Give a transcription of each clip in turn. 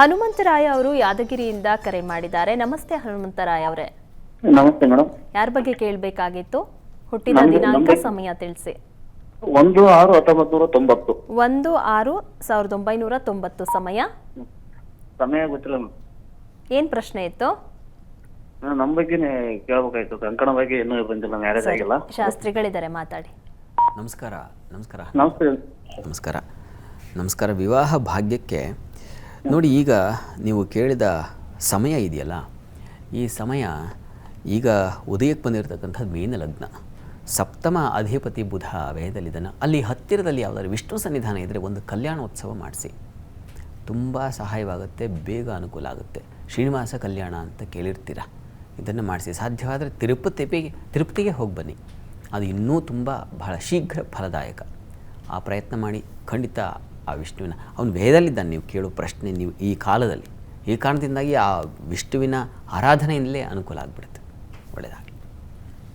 ಹನುಮಂತರಾಯ ಅವರು ಯಾದಗಿರಿಯಿಂದ ಕರೆ ಮಾಡಿದ್ದಾರೆ. ನಮಸ್ತೆ ಹನುಮಂತರಾಯ ಅವರೇ. ನಮಸ್ತೆ ಮೇಡಮ್. ಯಾರ ಬಗ್ಗೆ ಕೇಳಬೇಕಾಗಿತ್ತು? ಹುಟ್ಟಿದ ದಿನಾಂಕ, ಸಮಯ ತಿಳಿಸಿ. 1/6/1990. 1/6/1990. ಸಮಯ ಗೊತ್ತಿಲ್ಲ ಮೇಡಮ್. ಏನ್ ಪ್ರಶ್ನೆ ಇತ್ತು? ನಮ್ಮ ಬಗ್ಗೆನೇ ಕೇಳಬೇಕಾಯ್ತು. ಕಂಕಣ ಬಗ್ಗೆ ಇನ್ನೂ ಬಂದಿಲ್ಲ, ಮ್ಯಾರೇಜ್ ಆಗಿಲ್ಲ. ಶಾಸ್ತ್ರಿಗಳಿದ್ದಾರೆ, ಮಾತಾಡಿ. ನಮಸ್ಕಾರ. ನಮಸ್ಕಾರ. ನಮಸ್ತೆ. ನಮಸ್ಕಾರ. ನಮಸ್ಕಾರ. ವಿವಾಹ ಭಾಗ್ಯಕ್ಕೆ ನೋಡಿ, ಈಗ ನೀವು ಕೇಳಿದ ಸಮಯ ಇದೆಯಲ್ಲ, ಈ ಸಮಯ ಈಗ ಉದಯಕ್ಕೆ ಬಂದಿರತಕ್ಕಂಥದ್ದು ಮೀನ ಲಗ್ನ. ಸಪ್ತಮ ಅಧಿಪತಿ ಬುಧ ವ್ಯಯದಲ್ಲಿದ್ದಾನೆ. ಅಲ್ಲಿ ಹತ್ತಿರದಲ್ಲಿ ಯಾವುದಾದ್ರು ವಿಷ್ಣು ಸನ್ನಿಧಾನ ಇದ್ದರೆ ಒಂದು ಕಲ್ಯಾಣೋತ್ಸವ ಮಾಡಿಸಿ, ತುಂಬ ಸಹಾಯವಾಗುತ್ತೆ, ಬೇಗ ಅನುಕೂಲ ಆಗುತ್ತೆ. ಶ್ರೀನಿವಾಸ ಕಲ್ಯಾಣ ಅಂತ ಕೇಳಿರ್ತೀರ, ಇದನ್ನು ಮಾಡಿಸಿ. ಸಾಧ್ಯವಾದರೆ ತಿರುಪತಿಗೆ ಹೋಗಿ ಬನ್ನಿ, ಅದು ಇನ್ನೂ ತುಂಬ ಬಹಳ ಶೀಘ್ರ ಫಲದಾಯಕ. ಆ ಪ್ರಯತ್ನ ಮಾಡಿ. ಖಂಡಿತ ಆ ವಿಷ್ಣುವಿನ, ಅವನು ವೇದಲ್ಲಿದ್ದಾನೆ. ನೀವು ಕೇಳೋ ಪ್ರಶ್ನೆ, ನೀವು ಈ ಕಾಲದಲ್ಲಿ, ಈ ಕಾರಣದಿಂದಾಗಿ ಆ ವಿಷ್ಣುವಿನ ಆರಾಧನೆಯಿಂದಲೇ ಅನುಕೂಲ ಆಗಿಬಿಡುತ್ತೆ. ಒಳ್ಳೆಯದಾಗಲಿ.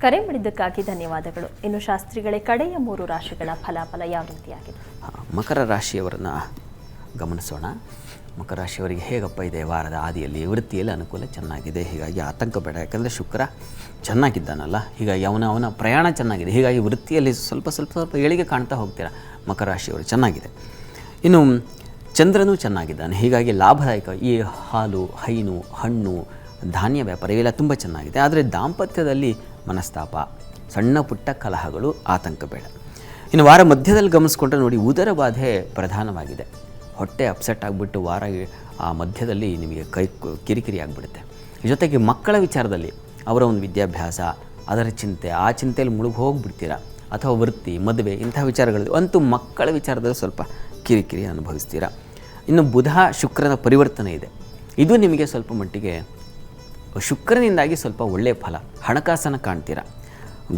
ಕರೆ ಮಾಡಿದ್ದಕ್ಕಾಗಿ ಧನ್ಯವಾದಗಳು. ಇನ್ನು ಶಾಸ್ತ್ರಿಗಳೇ, ಕಡೆಯ 3 ರಾಶಿಗಳ ಫಲಾಫಲ ಯಾವ ರೀತಿಯಾಗಿದೆ? ಮಕರ ರಾಶಿಯವರನ್ನು ಗಮನಿಸೋಣ. ಮಕರ ರಾಶಿಯವರಿಗೆ ಹೇಗಪ್ಪ ಇದೆ? ವಾರದ ಆದಿಯಲ್ಲಿ ವೃತ್ತಿಯಲ್ಲಿ ಅನುಕೂಲ ಚೆನ್ನಾಗಿದೆ, ಹೀಗಾಗಿ ಆತಂಕ ಬೇಡ. ಯಾಕಂದರೆ ಶುಕ್ರ ಚೆನ್ನಾಗಿದ್ದಾನಲ್ಲ, ಹೀಗಾಗಿ ಅವನ ಪ್ರಯಾಣ ಚೆನ್ನಾಗಿದೆ. ಹೀಗಾಗಿ ವೃತ್ತಿಯಲ್ಲಿ ಸ್ವಲ್ಪ ಏಳಿಗೆ ಕಾಣ್ತಾ ಹೋಗ್ತೀರಾ. ಮಕರ ರಾಶಿಯವರು ಚೆನ್ನಾಗಿದೆ. ಇನ್ನು ಚಂದ್ರನೂ ಚೆನ್ನಾಗಿದ್ದಾನೆ, ಹೀಗಾಗಿ ಲಾಭದಾಯಕ. ಈ ಹಾಲು, ಹೈನು, ಹಣ್ಣು, ಧಾನ್ಯ ವ್ಯಾಪಾರ ಇವೆಲ್ಲ ತುಂಬ ಚೆನ್ನಾಗಿದೆ. ಆದರೆ ದಾಂಪತ್ಯದಲ್ಲಿ ಮನಸ್ತಾಪ, ಸಣ್ಣ ಪುಟ್ಟ ಕಲಹಗಳು, ಆತಂಕ ಬೇಡ. ಇನ್ನು ವಾರ ಮಧ್ಯದಲ್ಲಿ ಗಮನಿಸ್ಕೊಂಡ್ರೆ ನೋಡಿ, ಉದರ ಬಾಧೆ ಪ್ರಧಾನವಾಗಿದೆ. ಹೊಟ್ಟೆ ಅಪ್ಸೆಟ್ ಆಗಿಬಿಟ್ಟು ವಾರ ಆ ಮಧ್ಯದಲ್ಲಿ ನಿಮಗೆ ಕಿರಿಕಿರಿ ಆಗಿಬಿಡುತ್ತೆ. ಜೊತೆಗೆ ಮಕ್ಕಳ ವಿಚಾರದಲ್ಲಿ ಅವರ ಒಂದು ವಿದ್ಯಾಭ್ಯಾಸ, ಅದರ ಚಿಂತೆ, ಆ ಚಿಂತೆಯಲ್ಲಿ ಮುಳುಗಿ ಹೋಗಿಬಿಡ್ತೀರಾ. ಅಥವಾ ವೃತ್ತಿ, ಮದುವೆ, ಇಂಥ ವಿಚಾರಗಳು ಅಂತೂ ಮಕ್ಕಳ ವಿಚಾರದಲ್ಲಿ ಸ್ವಲ್ಪ ಕಿರಿಕಿರಿ ಅನುಭವಿಸ್ತೀರಾ. ಇನ್ನು ಬುಧ ಶುಕ್ರನ ಪರಿವರ್ತನೆ ಇದೆ. ಇದು ನಿಮಗೆ ಸ್ವಲ್ಪ ಮಟ್ಟಿಗೆ ಶುಕ್ರನಿಂದಾಗಿ ಸ್ವಲ್ಪ ಒಳ್ಳೆಯ ಫಲ, ಹಣಕಾಸನ್ನು ಕಾಣ್ತೀರಾ.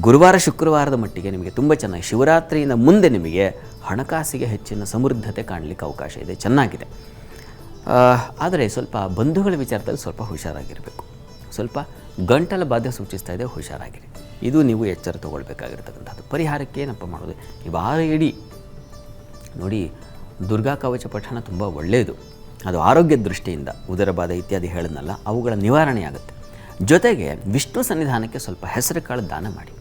ಗುರುವಾರ ಶುಕ್ರವಾರದ ಮಟ್ಟಿಗೆ ನಿಮಗೆ ತುಂಬ ಚೆನ್ನಾಗಿ, ಶಿವರಾತ್ರಿಯಿಂದ ಮುಂದೆ ನಿಮಗೆ ಹಣಕಾಸಿಗೆ ಹೆಚ್ಚಿನ ಸಮೃದ್ಧತೆ ಕಾಣಲಿಕ್ಕೆ ಅವಕಾಶ ಇದೆ, ಚೆನ್ನಾಗಿದೆ. ಆದರೆ ಸ್ವಲ್ಪ ಬಂಧುಗಳ ವಿಚಾರದಲ್ಲಿ ಸ್ವಲ್ಪ ಹುಷಾರಾಗಿರಬೇಕು. ಸ್ವಲ್ಪ ಗಂಟಲ ಬಾಧೆ ಸೂಚಿಸ್ತಾ ಇದೆ, ಹುಷಾರಾಗಿರಿ. ಇದು ನೀವು ಎಚ್ಚರ ತೊಗೊಳ್ಬೇಕಾಗಿರ್ತಕ್ಕಂಥದ್ದು. ಪರಿಹಾರಕ್ಕೆ ಏನಪ್ಪ ಮಾಡೋದು? ಈ ವಾರ ಇಡೀ ನೋಡಿ, ದುರ್ಗಾ ಕವಚ ಪಠಣ ತುಂಬ ಒಳ್ಳೆಯದು. ಅದು ಆರೋಗ್ಯದ ದೃಷ್ಟಿಯಿಂದ ಉದರ ಬಾಧೆ ಇತ್ಯಾದಿ ಹೇಳಿದ್ನಲ್ಲ, ಅವುಗಳ ನಿವಾರಣೆ ಆಗುತ್ತೆ. ಜೊತೆಗೆ ವಿಷ್ಣು ಸನ್ನಿಧಾನಕ್ಕೆ ಸ್ವಲ್ಪ ಹೆಸರು ಕಾಳು ದಾನ ಮಾಡಿ,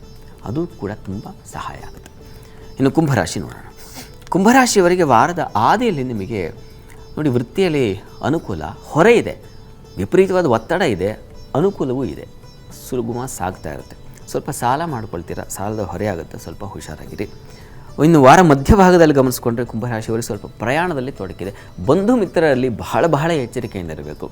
ಅದು ಕೂಡ ತುಂಬ ಸಹಾಯ ಆಗುತ್ತೆ. ಇನ್ನು ಕುಂಭರಾಶಿ ನೋಡೋಣ. ಕುಂಭರಾಶಿಯವರಿಗೆ ವಾರದ ಆದಿಯಲ್ಲಿ ನಿಮಗೆ ನೋಡಿ, ವೃತ್ತಿಯಲ್ಲಿ ಅನುಕೂಲ, ಹೊರೆ ಇದೆ, ವಿಪರೀತವಾದ ಒತ್ತಡ ಇದೆ, ಅನುಕೂಲವೂ ಇದೆ, ಸುಲಭ ಸಾಗ್ತಾ ಇರುತ್ತೆ. ಸ್ವಲ್ಪ ಸಾಲ ಮಾಡ್ಕೊಳ್ತೀರಾ, ಸಾಲದ ಹೊರೆ ಆಗುತ್ತೆ, ಸ್ವಲ್ಪ ಹುಷಾರಾಗಿರಿ. ಇನ್ನು ವಾರ ಮಧ್ಯಭಾಗದಲ್ಲಿ ಗಮನಿಸ್ಕೊಂಡ್ರೆ ಕುಂಭರಾಶಿಯವರಿಗೆ ಸ್ವಲ್ಪ ಪ್ರಯಾಣದಲ್ಲಿ ತೊಡಕಿದೆ. ಬಂಧು ಮಿತ್ರರಲ್ಲಿ ಬಹಳ ಎಚ್ಚರಿಕೆಯಿಂದ ಇರಬೇಕು.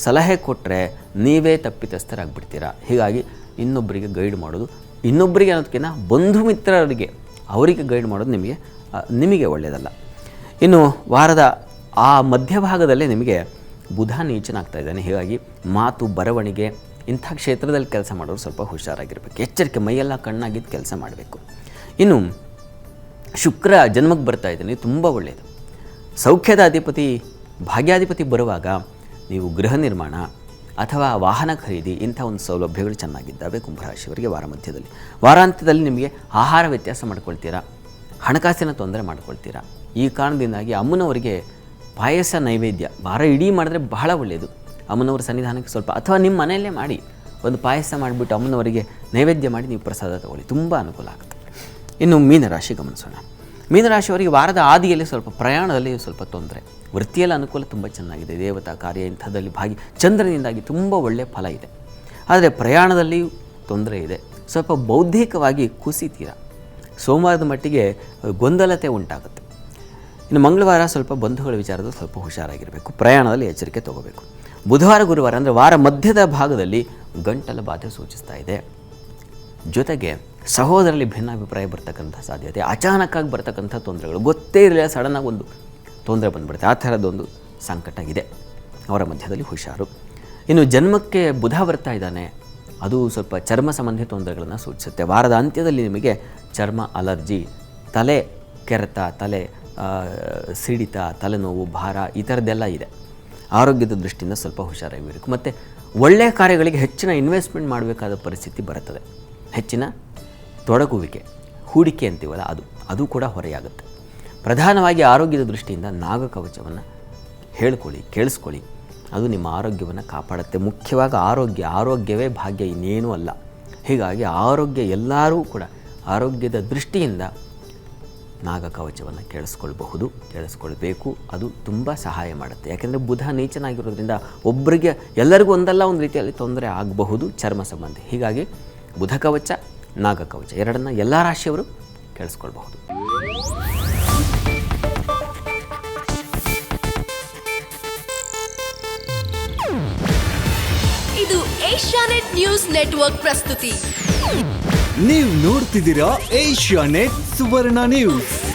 ಸಲಹೆ ಕೊಟ್ಟರೆ ನೀವೇ ತಪ್ಪಿತಸ್ಥರಾಗ್ಬಿಡ್ತೀರಾ. ಹೀಗಾಗಿ ಇನ್ನೊಬ್ಬರಿಗೆ ಗೈಡ್ ಮಾಡೋದು, ಇನ್ನೊಬ್ಬರಿಗೆ ಅನ್ನೋದಕ್ಕಿಂತ ಬಂಧು ಮಿತ್ರರಿಗೆ ಅವರಿಗೆ ಗೈಡ್ ಮಾಡೋದು ನಿಮಗೆ ಒಳ್ಳೆಯದಲ್ಲ. ಇನ್ನು ವಾರದ ಆ ಮಧ್ಯಭಾಗದಲ್ಲೇ ನಿಮಗೆ ಬುಧ ನೀಚನಾಗ್ತಾ ಇದ್ದಾನೆ. ಹೀಗಾಗಿ ಮಾತು, ಬರವಣಿಗೆ ಇಂಥ ಕ್ಷೇತ್ರದಲ್ಲಿ ಕೆಲಸ ಮಾಡೋರು ಸ್ವಲ್ಪ ಹುಷಾರಾಗಿರಬೇಕು. ಎಚ್ಚರಿಕೆ, ಮೈಯೆಲ್ಲ ಕಣ್ಣಾಗಿದ್ದು ಕೆಲಸ ಮಾಡಬೇಕು. ಇನ್ನು ಶುಕ್ರ ಜನ್ಮಕ್ಕೆ ಬರ್ತಾ ಇದ್ದಾನೆ, ತುಂಬ ಒಳ್ಳೆಯದು. ಸೌಖ್ಯದ ಅಧಿಪತಿ, ಭಾಗ್ಯಾಧಿಪತಿ ಬರುವಾಗ ನೀವು ಗೃಹ ನಿರ್ಮಾಣ ಅಥವಾ ವಾಹನ ಖರೀದಿ ಇಂಥ ಒಂದು ಸೌಲಭ್ಯಗಳು ಚೆನ್ನಾಗಿದ್ದಾವೆ ಕುಂಭರಾಶಿಯವರಿಗೆ ವಾರ ಮಧ್ಯದಲ್ಲಿ. ವಾರಾಂತ್ಯದಲ್ಲಿ ನಿಮಗೆ ಆಹಾರ ವ್ಯತ್ಯಾಸ ಮಾಡ್ಕೊಳ್ತೀರಾ, ಹಣಕಾಸಿನ ತೊಂದರೆ ಮಾಡ್ಕೊಳ್ತೀರಾ. ಈ ಕಾರಣದಿಂದಾಗಿ ಅಮ್ಮನವರಿಗೆ ಪಾಯಸ ನೈವೇದ್ಯ ವಾರ ಇಡೀ ಮಾಡಿದ್ರೆ ಬಹಳ ಒಳ್ಳೆಯದು. ಅಮ್ಮನವರ ಸನ್ನಿಧಾನಕ್ಕೆ ಸ್ವಲ್ಪ, ಅಥವಾ ನಿಮ್ಮ ಮನೆಯಲ್ಲೇ ಮಾಡಿ ಒಂದು ಪಾಯಸ ಮಾಡಿಬಿಟ್ಟು ಅಮ್ಮನವರಿಗೆ ನೈವೇದ್ಯ ಮಾಡಿ ನೀವು ಪ್ರಸಾದ ತಗೊಳ್ಳಿ, ತುಂಬ ಅನುಕೂಲ ಆಗುತ್ತೆ. ಇನ್ನು ಮೀನರಾಶಿ ಗಮನಿಸೋಣ. ಮೀನರಾಶಿಯವರಿಗೆ ವಾರದ ಆದಿಯಲ್ಲಿ ಸ್ವಲ್ಪ ಪ್ರಯಾಣದಲ್ಲಿ ಸ್ವಲ್ಪ ತೊಂದರೆ, ವೃತ್ತಿಯಲ್ಲಿ ಅನುಕೂಲ ತುಂಬ ಚೆನ್ನಾಗಿದೆ, ದೇವತಾ ಕಾರ್ಯ ಇಂಥದ್ದಲ್ಲಿ ಚಂದ್ರನಿಂದಾಗಿ ತುಂಬ ಒಳ್ಳೆಯ ಫಲ ಇದೆ. ಆದರೆ ಪ್ರಯಾಣದಲ್ಲಿ ತೊಂದರೆ ಇದೆ, ಸ್ವಲ್ಪ ಬೌದ್ಧಿಕವಾಗಿ ಕುಸಿತೀರ. ಸೋಮವಾರದ ಮಟ್ಟಿಗೆ ಗೊಂದಲತೆ ಉಂಟಾಗುತ್ತೆ. ಇನ್ನು ಮಂಗಳವಾರ ಸ್ವಲ್ಪ ಬಂಧುಗಳ ವಿಚಾರದಲ್ಲಿ ಸ್ವಲ್ಪ ಹುಷಾರಾಗಿರಬೇಕು, ಪ್ರಯಾಣದಲ್ಲಿ ಎಚ್ಚರಿಕೆ ತಗೋಬೇಕು. ಬುಧವಾರ ಗುರುವಾರ ಅಂದರೆ ವಾರ ಮಧ್ಯದ ಭಾಗದಲ್ಲಿ ಗಂಟಲ ಬಾಧೆ ಸೂಚಿಸ್ತಾ ಇದೆ. ಜೊತೆಗೆ ಸಹೋದರಲ್ಲಿ ಭಿನ್ನಾಭಿಪ್ರಾಯ ಬರ್ತಕ್ಕಂಥ ಸಾಧ್ಯತೆ, ಅಚಾನಕ್ಕಾಗಿ ಬರ್ತಕ್ಕಂಥ ತೊಂದರೆಗಳು, ಗೊತ್ತೇ ಇರಲಿಲ್ಲ ಸಡನ್ನಾಗಿ ಒಂದು ತೊಂದರೆ ಬಂದುಬಿಡುತ್ತೆ, ಆ ಥರದ್ದೊಂದು ಸಂಕಟ ಇದೆ. ಅವರ ಮಧ್ಯದಲ್ಲಿ ಹುಷಾರು. ಇನ್ನು ಜನ್ಮಕ್ಕೆ ಬುಧ ಬರ್ತಾ ಇದ್ದಾನೆ, ಅದು ಸ್ವಲ್ಪ ಚರ್ಮ ಸಂಬಂಧಿ ತೊಂದರೆಗಳನ್ನು ಸೂಚಿಸುತ್ತೆ. ವಾರದ ಅಂತ್ಯದಲ್ಲಿ ನಿಮಗೆ ಚರ್ಮ ಅಲರ್ಜಿ, ತಲೆ ಕೆರೆತ, ತಲೆ ಸಿಡಿತ, ತಲೆನೋವು, ಭಾರ ಈ ಥರದ್ದೆಲ್ಲ ಇದೆ. ಆರೋಗ್ಯದ ದೃಷ್ಟಿಯಿಂದ ಸ್ವಲ್ಪ ಹುಷಾರಾಗಿರಬೇಕು. ಮತ್ತು ಒಳ್ಳೆಯ ಕಾರ್ಯಗಳಿಗೆ ಹೆಚ್ಚಿನ ಇನ್ವೆಸ್ಟ್ಮೆಂಟ್ ಮಾಡಬೇಕಾದ ಪರಿಸ್ಥಿತಿ ಬರುತ್ತದೆ. ಹೆಚ್ಚಿನ ತೊಡಗುವಿಕೆ, ಹೂಡಿಕೆ ಅಂತೀವಲ್ಲ, ಅದು ಕೂಡ ಹೊರೆಯಾಗುತ್ತೆ. ಪ್ರಧಾನವಾಗಿ ಆರೋಗ್ಯದ ದೃಷ್ಟಿಯಿಂದ ನಾಗಕವಚವನ್ನು ಹೇಳ್ಕೊಳ್ಳಿ, ಕೇಳಿಸ್ಕೊಳ್ಳಿ. ಅದು ನಿಮ್ಮ ಆರೋಗ್ಯವನ್ನು ಕಾಪಾಡುತ್ತೆ. ಮುಖ್ಯವಾಗಿ ಆರೋಗ್ಯವೇ ಭಾಗ್ಯ, ಇನ್ನೇನೂ ಅಲ್ಲ. ಹೀಗಾಗಿ ಆರೋಗ್ಯ ಎಲ್ಲರೂ ಕೂಡ ಆರೋಗ್ಯದ ದೃಷ್ಟಿಯಿಂದ ನಾಗಕವಚವನ್ನು ಕೇಳಿಸ್ಕೊಳ್ಬೇಕು. ಅದು ತುಂಬ ಸಹಾಯ ಮಾಡುತ್ತೆ. ಯಾಕೆಂದರೆ ಬುಧ ನೀಚನಾಗಿರೋದ್ರಿಂದ ಒಬ್ಬರಿಗೆ ಎಲ್ಲರಿಗೂ ಒಂದಲ್ಲ ಒಂದು ರೀತಿಯಲ್ಲಿ ತೊಂದರೆ ಆಗಬಹುದು ಚರ್ಮ ಸಂಬಂಧಿ. ಹೀಗಾಗಿ ಬುಧ ಕವಚ, ನಾಗಕವಚ ಎರಡನ್ನ ಎಲ್ಲ ರಾಶಿಯವರು ಕೇಳಿಸ್ಕೊಳ್ಬಹುದು. ಇದು ಏಷ್ಯಾನೆಟ್ ನ್ಯೂಸ್ ನೆಟ್ವರ್ಕ್ ಪ್ರಸ್ತುತಿ. ನೀವು ನೋಡ್ತಿದ್ದೀರಾ ಏಷ್ಯಾನೆಟ್ ಸುವರ್ಣ ನ್ಯೂಸ್.